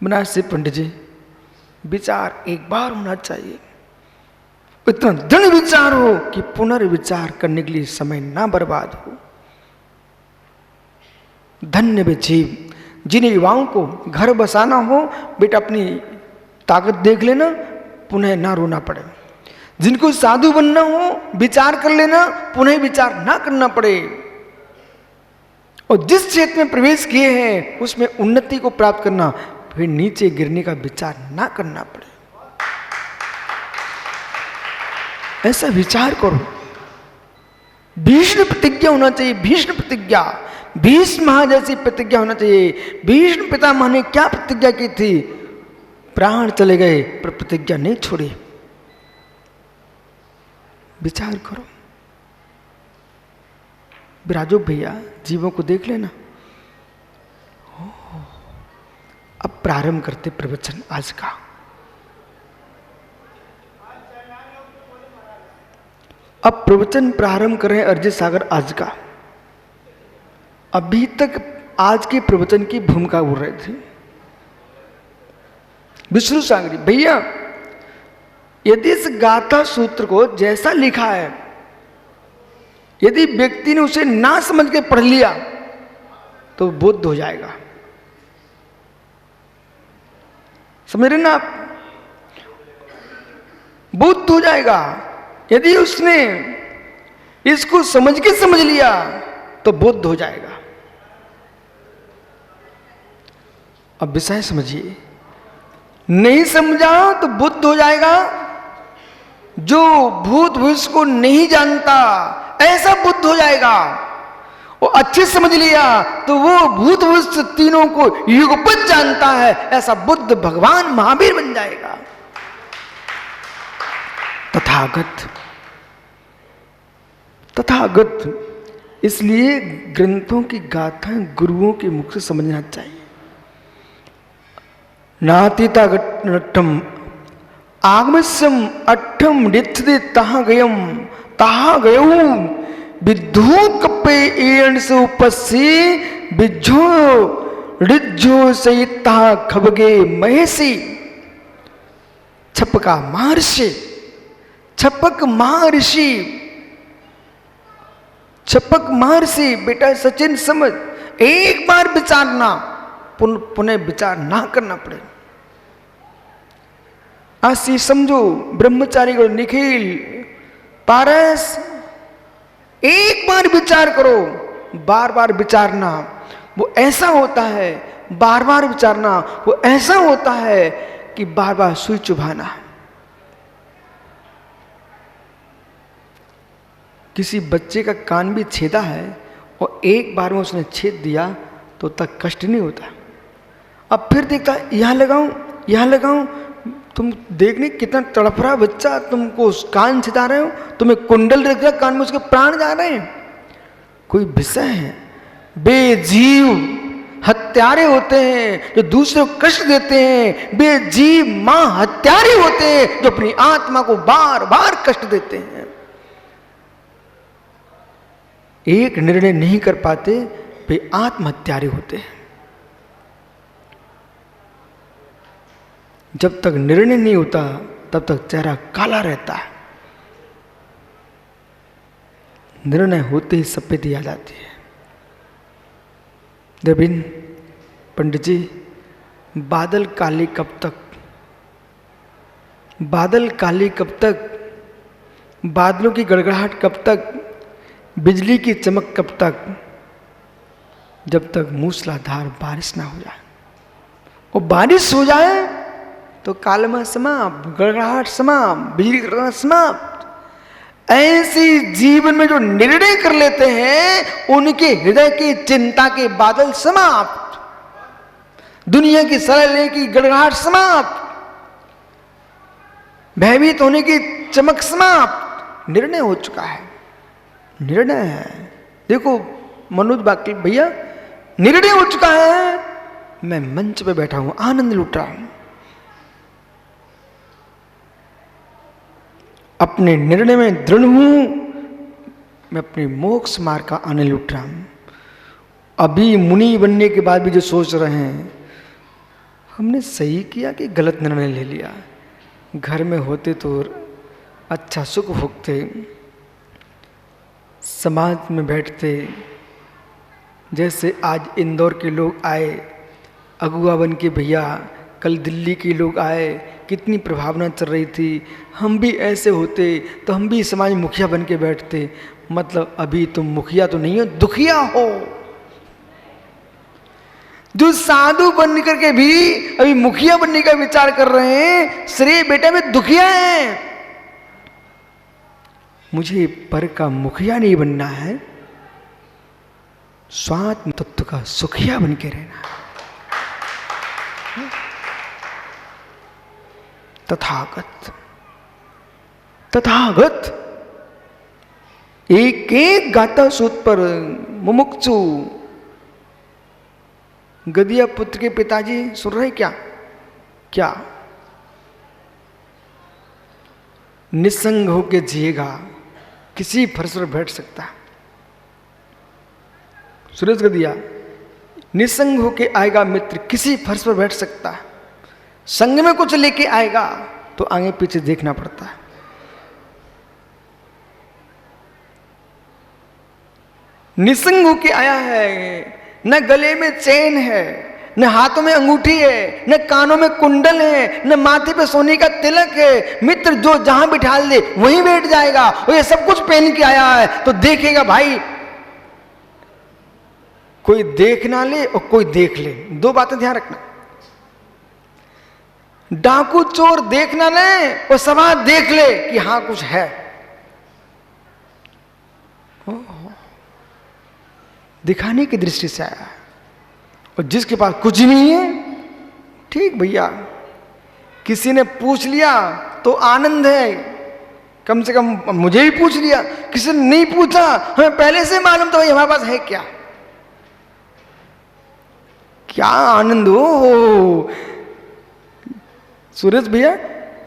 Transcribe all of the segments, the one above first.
मुनासिब पंडित जी, विचार एक बार होना चाहिए, इतना दृढ़ विचार हो कि पुनर्विचार करने के लिए समय ना बर्बाद हो। धन्य वे जीव जिन युवाओं को घर बसाना हो, बेटा अपनी ताकत देख लेना, पुनः ना रोना पड़े। जिनको साधु बनना हो, विचार कर लेना, पुनः विचार ना करना पड़े। और जिस क्षेत्र में प्रवेश किए हैं उसमें उन्नति को प्राप्त करना, फिर नीचे गिरने का विचार ना करना पड़े। ऐसा विचार करो। भीष्म प्रतिज्ञा होना चाहिए, भीष्म प्रतिज्ञा, भीष्म जैसी प्रतिज्ञा होना चाहिए। भीष्म पितामह ने क्या प्रतिज्ञा की थी? प्राण चले गए पर प्रतिज्ञा नहीं छोड़ी। विचार करो। विराजो भैया, जीवों को देख लेना। अब प्रारंभ करते प्रवचन आज का। अब प्रवचन प्रारंभ करें अरिजीत सागर आज का। अभी तक आज के प्रवचन की भूमिका बोल रहे थे विष्णु सागरी भैया। यदि इस गाथा सूत्र को जैसा लिखा है, यदि व्यक्ति ने उसे ना समझ के पढ़ लिया तो बुद्ध हो जाएगा। समझ रहे ना आप? बुद्ध हो जाएगा। यदि उसने इसको समझ के समझ लिया तो बुद्ध हो जाएगा। अब विषय समझिए। नहीं समझा तो बुद्ध हो जाएगा। जो भूत भविष्य को नहीं जानता ऐसा बुद्ध हो जाएगा। वो अच्छे समझ लिया तो वो भूत भविष्य तीनों को युगपत जानता है, ऐसा बुद्ध भगवान महावीर बन जाएगा। तथागत। इसलिए ग्रंथों की गाथाएं गुरुओं के मुख से समझना चाहिए। नातीतागट्टम आगमस्यम अट्ठम रिथ्दे तहा गयऊ विद्धू कप्पे एण से उपस्सी बिज्जो रिज्जो सहिता खबगे महेशी। छपका महर्षि, छपक महर्षि, छपक महर्षि। बेटा सचिन समझ, एक बार विचारना, पुनः विचार ना करना पड़े। आशी समझो, ब्रह्मचारी को निखिल पारस, एक बार विचार करो, बार बार विचारना वो ऐसा होता है, बार बार विचारना वो ऐसा होता है कि बार बार सुई चुभाना। किसी बच्चे का कान भी छेदा है और एक बार में उसने छेद दिया तो तक कष्ट नहीं होता। अब फिर देखता यहां लगाऊं, यहां लगाऊं। तुम देखने कितना तड़प रहा बच्चा, तुमको कान छिदा रहे हो, तुम्हें कुंडल रख रहा कान में, उसके प्राण जा रहे हैं। कोई विषय है। बेजीव हत्यारे होते हैं जो दूसरे को कष्ट देते हैं। बेजीव मां हत्यारे होते हैं जो अपनी आत्मा को बार बार कष्ट देते हैं। एक निर्णय नहीं कर पाते, वे आत्महत्यारे होते हैं। जब तक निर्णय नहीं होता तब तक चेहरा काला रहता है। निर्णय होते ही सफेदी आ जाती है। देविन पंडित जी, बादल काले कब तक? बादल काले कब तक? बादलों की गड़गड़ाहट कब तक? बिजली की चमक कब तक? जब तक मूसलाधार बारिश ना हो जाए। और बारिश हो जाए तो कालमा समाप्त, गड़गड़ाहट समाप्त, बिजली गड़गड़ाहट समाप्त। ऐसी जीवन में जो निर्णय कर लेते हैं उनके हृदय की चिंता के बादल समाप्त, दुनिया की सरलने की गड़गड़ाहट समाप्त, भयभीत होने की चमक समाप्त। निर्णय हो चुका है, निर्णय है। देखो मनोज बाकी भैया, निर्णय हो चुका है। मैं मंच पे बैठा हूं, आनंद लूट रहा हूं। अपने निर्णय में दृढ़ हूं। मैं अपने मोक्ष मार्ग का आनंद लूट रहा हूं। अभी मुनि बनने के बाद भी जो सोच रहे हैं, हमने सही किया कि गलत निर्णय ले लिया? घर में होते तो अच्छा सुख भोगते, समाज में बैठते, जैसे आज इंदौर के लोग आए अगुआ बन के, भैया कल दिल्ली के लोग आए, कितनी प्रभावना चल रही थी, हम भी ऐसे होते तो हम भी समाज में मुखिया बन के बैठते। मतलब अभी तुम मुखिया तो नहीं हो, दुखिया हो। जो साधु बन करके भी अभी मुखिया बनने का विचार कर रहे हैं, श्रेय बेटा में दुखिया हैं। मुझे पर का मुखिया नहीं बनना है, स्वात्म तत्व का सुखिया बन के रहना है। तथागत तथागत एक एक गाता सूत पर मुमुक्षु। गदिया पुत्र के पिताजी सुन रहे क्या? क्या निसंग होके जिएगा, किसी फर्श पर बैठ सकता है। सुरेश गदिया, निसंग होके आएगा मित्र, किसी फर्श पर बैठ सकता है। संग में कुछ लेके आएगा तो आगे पीछे देखना पड़ता है। निसंग होके आया है, न गले में चेन है, न हाथों में अंगूठी है, न कानों में कुंडल है, न माथे पे सोने का तिलक है। मित्र जो जहां बिठा दे वहीं बैठ जाएगा। और ये सब कुछ पहन के आया है तो देखेगा भाई, कोई देख ना ले और कोई देख ले। दो बातें ध्यान रखना, डाकू चोर देख ना ले और समाज देख ले कि हां कुछ है। दिखाने की दृष्टि से आया है। और जिसके पास कुछ नहीं है, ठीक भैया, किसी ने पूछ लिया तो आनंद है, कम से कम मुझे भी पूछ लिया। किसी ने नहीं पूछा, हमें पहले से मालूम था भाई हमारे पास है क्या। क्या आनंद हो। सुरेश भैया,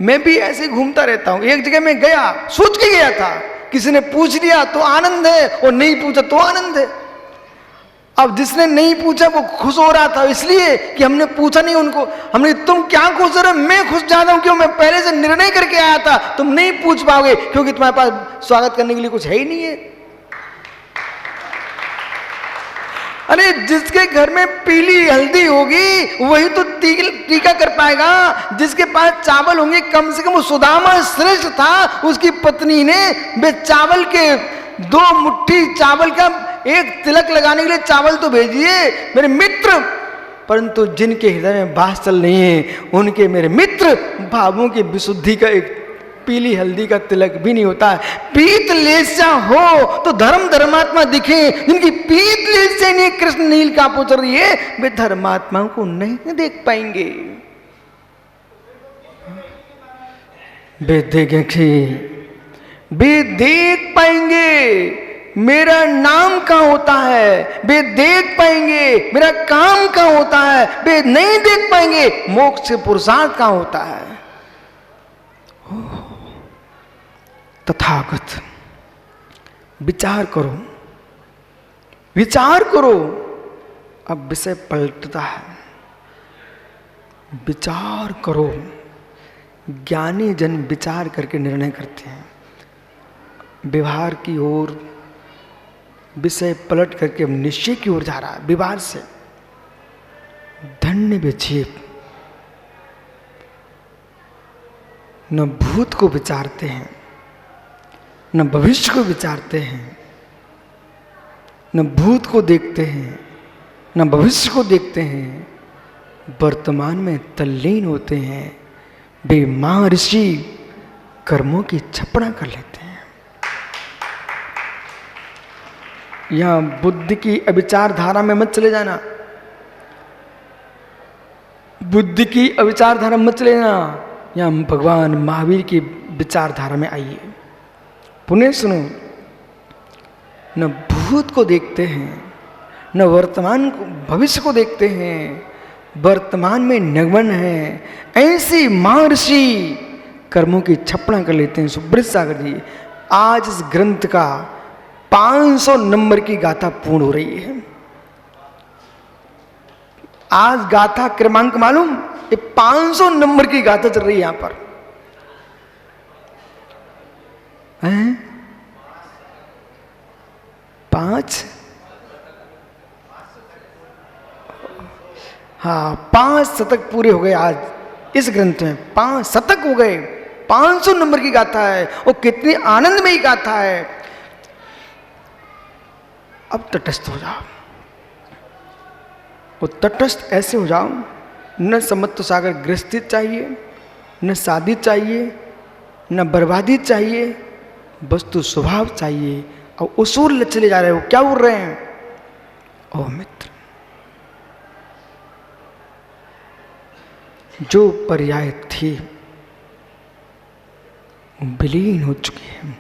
मैं भी ऐसे घूमता रहता हूं। एक जगह मैं गया, सोच के गया था, किसी ने पूछ लिया तो आनंद है, और नहीं पूछा तो आनंद है। अब जिसने नहीं पूछा वो खुश हो रहा था, इसलिए कि हमने पूछा नहीं उनको। हमने, तुम क्या खुश हो रहे हो? मैं खुश ज्यादा हूं, क्यों? मैं पहले से निर्णय करके आया था, तुम नहीं पूछ पाओगे क्योंकि तुम्हारे पास स्वागत करने के लिए कुछ है ही नहीं है। अरे जिसके घर में पीली हल्दी होगी वही तो टीका कर पाएगा। जिसके पास चावल होंगे, कम से कम वो सुदामा श्रेष्ठ था, उसकी पत्नी ने वे चावल के 2 मुट्ठी चावल का एक तिलक लगाने के लिए चावल तो भेजिए मेरे मित्र। परंतु जिनके हृदय में वात्सल नहीं है, उनके मेरे मित्र भावों की विशुद्धि का एक पीली हल्दी का तिलक भी नहीं होता है। पीत लेस्या हो तो धर्म धर्मात्मा दिखे। जिनकी पीत लेस्या नहीं, कृष्ण नील का पूछ रही है, वे धर्मात्माओं को नहीं देख पाएंगे। वे देख पाएंगे मेरा नाम कहां होता है, वे देख पाएंगे मेरा काम कहां होता है, वे नहीं देख पाएंगे मोक्ष पुरुषार्थ कहां होता है। तथागत, विचार करो, विचार करो। अब विषय पलटता है, विचार करो। ज्ञानी जन विचार करके निर्णय करते हैं। व्यवहार की ओर विषय पलट करके निश्चय की ओर जा रहा है। व्यवहार से धन्य विक्षेप, न भूत को विचारते हैं, न भविष्य को विचारते हैं, न भूत को देखते हैं, न भविष्य को देखते हैं, वर्तमान में तल्लीन होते हैं। वे महर्षि कर्मों की छपड़ा कर लेते हैं। यहां बुद्धि की अविचार धारा में मत चले जाना, बुद्धि की अविचार धारा में मत चले जाना। यहां भगवान महावीर की विचारधारा में आइए। पुनः सुनो, न भूत को देखते हैं, न वर्तमान को भविष्य को देखते हैं, वर्तमान में नगन है। ऐसी महर्षि कर्मों की छपड़ा कर लेते हैं। सुब्रत सागर जी, आज इस ग्रंथ का 500 नंबर की गाथा पूर्ण हो रही है। आज गाथा क्रमांक मालूम ये 500 नंबर की गाथा चल रही है यहां पर हैं? 5 हाँ 5 शतक पूरे हो गए आज इस ग्रंथ में। 5 शतक हो गए, 500 नंबर की गाथा है और कितनी आनंदमयी गाथा है। अब तटस्थ हो जाओ, वो तटस्थ ऐसे हो जाओ, न समत्व सागर गृहस्थी चाहिए, न शादी चाहिए, न बर्बादी चाहिए, वस्तु स्वभाव चाहिए। और उसूल चले जा रहे हो, क्या बोल रहे हैं? ओ मित्र, जो पर्याय थी विलीन हो चुकी है,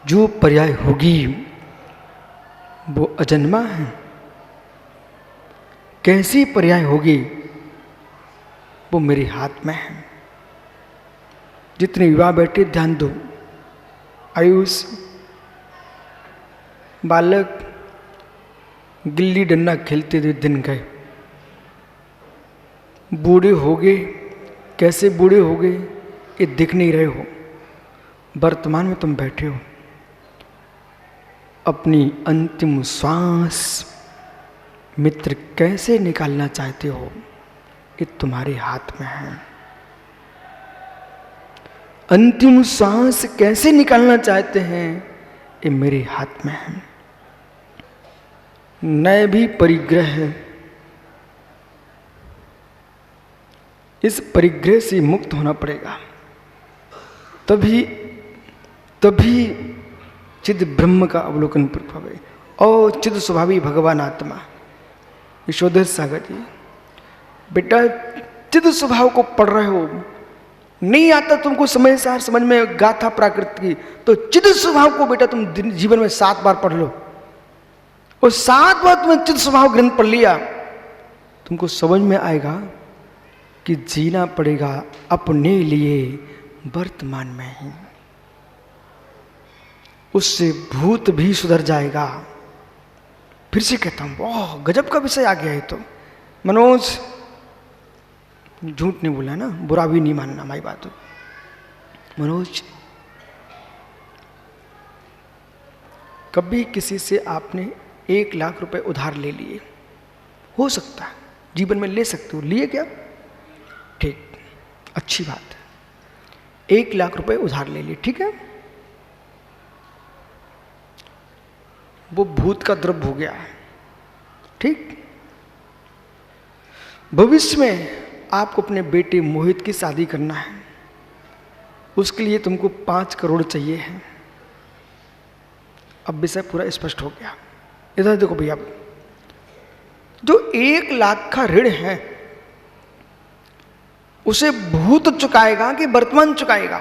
जो पर्याय होगी वो अजन्मा है। कैसी पर्याय होगी वो मेरे हाथ में है। जितने युवा बैठे ध्यान दो। आयुष बालक गिल्ली डंडा खेलते हुए दिन गए, बूढ़े हो गए। कैसे बूढ़े हो गए ये दिख नहीं रहे हो। वर्तमान में तुम बैठे हो, अपनी अंतिम श्वास मित्र कैसे निकालना चाहते हो ये तुम्हारे हाथ में है। अंतिम श्वास कैसे निकालना चाहते हैं ये मेरे हाथ में है। नए भी परिग्रह है, इस परिग्रह से मुक्त होना पड़ेगा, तभी चिद ब्रह्म का अवलोकन प्रभाव है। और चिद स्वभावी भगवान आत्मा। यशोधर सागर जी, बेटा चिद स्वभाव को पढ़ रहे हो, नहीं आता तुमको समझ में गाथा प्राकृत की, तो चिद स्वभाव को बेटा तुम जीवन में 7 बार पढ़ लो। और 7 बार तुमने चिद स्वभाव ग्रंथ पढ़ लिया, तुमको समझ में आएगा कि जीना पड़ेगा अपने लिए वर्तमान में ही। उससे भूत भी सुधर जाएगा। फिर से कहता हूं, वाह गजब का विषय आ गया है। तो मनोज झूठ नहीं बोला ना, बुरा भी नहीं मानना हमारी बात। मनोज, कभी किसी से आपने 1 लाख रुपए उधार ले लिए? हो सकता है जीवन में ले सकते हो, लिए क्या? ठीक, अच्छी बात है। 1 लाख रुपए उधार ले लिए, ठीक है। वो भूत का द्रव्य हो गया है, ठीक। भविष्य में आपको अपने बेटे मोहित की शादी करना है, उसके लिए तुमको 5 करोड़ चाहिए है। अब विषय पूरा स्पष्ट हो गया। इधर देखो भैया, जो 1 लाख का ऋण है उसे भूत चुकाएगा कि वर्तमान चुकाएगा?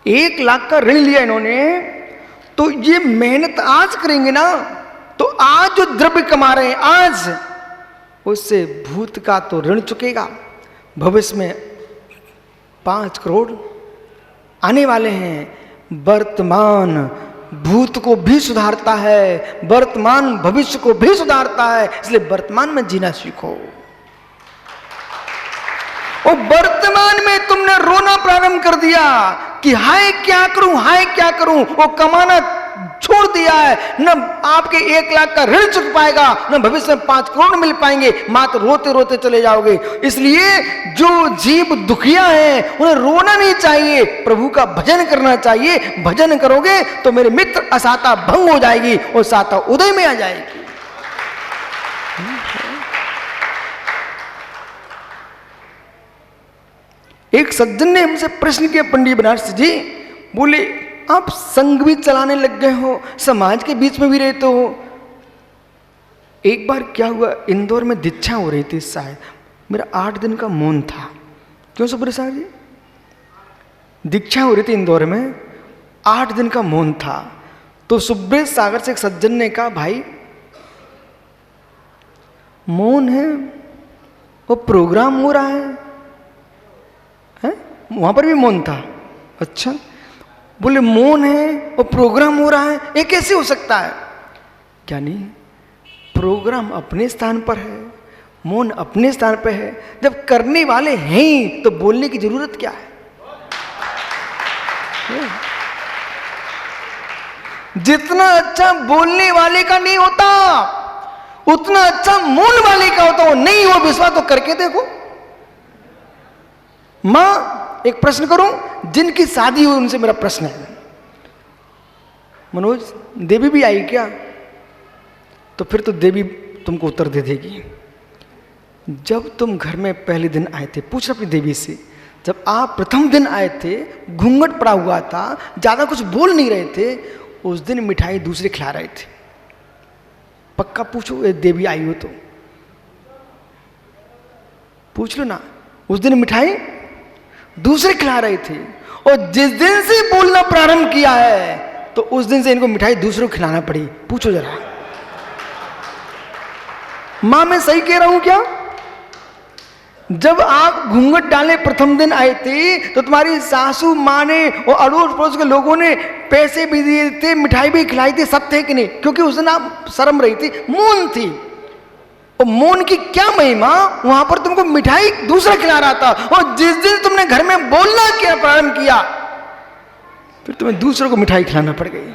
1 लाख का ऋण लिया इन्होंने, तो ये मेहनत आज करेंगे ना, तो आज जो द्रव्य कमा रहे हैं आज, उससे भूत का तो ऋण चुकेगा। भविष्य में 5 करोड़ आने वाले हैं। वर्तमान भूत को भी सुधारता है, वर्तमान भविष्य को भी सुधारता है। इसलिए वर्तमान में जीना सीखो। और वर्तमान में तुमने रोना प्रारंभ कर दिया कि हाय क्या करूं, हाय क्या करूं, वो कमाना छोड़ दिया है। न आपके 1 लाख का ऋण चुक पाएगा, न भविष्य में 5 करोड़ मिल पाएंगे, मात्र रोते रोते चले जाओगे। इसलिए जो जीव दुखिया है उन्हें रोना नहीं चाहिए, प्रभु का भजन करना चाहिए। भजन करोगे तो मेरे मित्र असाता भंग हो जाएगी और साता उदय में आ जाएगी। एक सज्जन ने हमसे प्रश्न किया, पंडित बनारसी जी, बोले आप संघ भी चलाने लग गए हो, समाज के बीच में भी रहते हो। एक बार क्या हुआ, इंदौर में दीक्षा हो रही थी शायद, मेरा 8 दिन का मौन था। क्यों सुब्रत सागर जी? दीक्षा हो रही थी इंदौर में, 8 दिन का मौन था। तो सुब्रत सागर से एक सज्जन ने कहा, भाई मौन है, वो प्रोग्राम हो रहा है वहां पर भी मौन था? अच्छा। बोले मौन है और प्रोग्राम हो रहा है, ये कैसे हो सकता है? क्या नहीं, प्रोग्राम अपने स्थान पर है, मौन अपने स्थान पर है। जब करने वाले हैं ही तो बोलने की जरूरत क्या है? जितना अच्छा बोलने वाले का नहीं होता उतना अच्छा मौन वाले का होता। वो नहीं हो विश्वास तो करके देखो। मां, एक प्रश्न करूं, जिनकी शादी हुई उनसे मेरा प्रश्न है, मनोज देवी भी आई क्या? तो फिर तो देवी तुमको उत्तर दे देगी। जब तुम घर में पहले दिन आए थे, पूछ अपनी देवी से, जब आप प्रथम दिन आए थे, घूंघट पड़ा हुआ था, ज्यादा कुछ बोल नहीं रहे थे, उस दिन मिठाई दूसरे खिला रहे थे। पक्का पूछो, ये देवी आई हो तो पूछ लो ना। उस दिन मिठाई दूसरे खिला रहे थे, और जिस दिन से बोलना प्रारंभ किया है तो उस दिन से इनको मिठाई दूसरों को खिलाना पड़ी। पूछो जरा। मां, मैं सही कह रहा हूं क्या? जब आप घूंघट डाले प्रथम दिन आए थे तो तुम्हारी सासू माँ ने और अड़ोस पड़ोस के लोगों ने पैसे भी दिए थे, मिठाई भी खिलाई थी, सब थे कि नहीं? क्योंकि उस दिन आप शर्म रही थी, मौन थी। और मौन की क्या महिमा, वहां पर तुमको मिठाई दूसरा खिला रहा था, और जिस दिन तुमने घर में बोलना किया प्रारंभ किया फिर तुम्हें दूसरों को मिठाई खिलाना पड़ गई।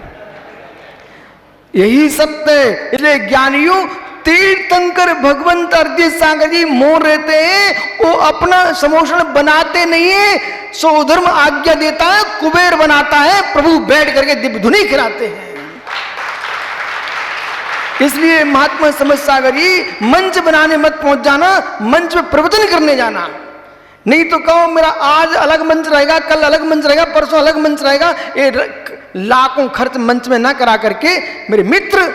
यही सत्य है। इसलिए ज्ञानियों, तीर्थंकर भगवंत अरजी सागर जी मौन रहते हैं, वो अपना समोषण बनाते नहीं है, सौधर्म आज्ञा देता है, कुबेर बनाता है, प्रभु बैठ करके दिव्य धुनी खिलाते हैं। इसलिए महात्मा समझ सागर जी, मंच बनाने मत पहुंच जाना, मंच में प्रवचन करने जाना। नहीं तो कहो मेरा आज अलग मंच रहेगा, कल अलग मंच रहेगा, परसों अलग मंच रहेगा, ये लाखों खर्च मंच में ना करा करके मेरे मित्र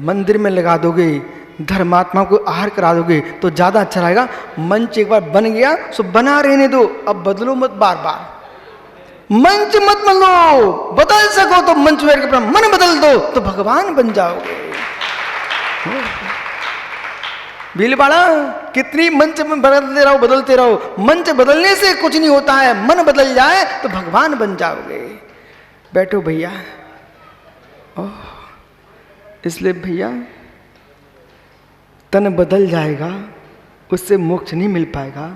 मंदिर में लगा दोगे, धर्मात्मा को आहार करा दोगे तो ज्यादा अच्छा रहेगा। मंच एक बार बन गया सो बना रहने दो, अब बदलो मत बार बार। मंच मत बदलो, बदल सको तो मंच में अपना मन बदल दो तो भगवान बन जाओगे। भीलवाड़ा, कितनी मंच में बदलते रहो, मंच बदलने से कुछ नहीं होता है, मन बदल जाए तो भगवान बन जाओगे। बैठो भैया। इसलिए भैया, तन बदल जाएगा उससे मोक्ष नहीं मिल पाएगा,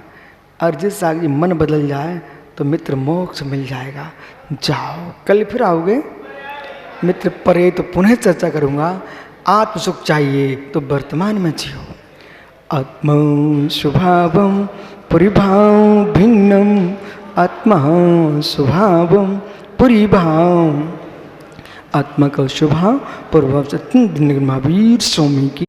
और जिस आगे मन बदल जाए तो मित्र मोक्ष मिल जाएगा। जाओ, कल फिर आओगे मित्र, परे तो पुनः चर्चा करूँगा। आत्म सुख चाहिए तो वर्तमान में जियो। आत्मा स्वभावम परिभाव भिन्नम, आत्मा स्वभावम परिभाव, आत्मा का स्वभाव प्रभाव से महावीर स्वामी की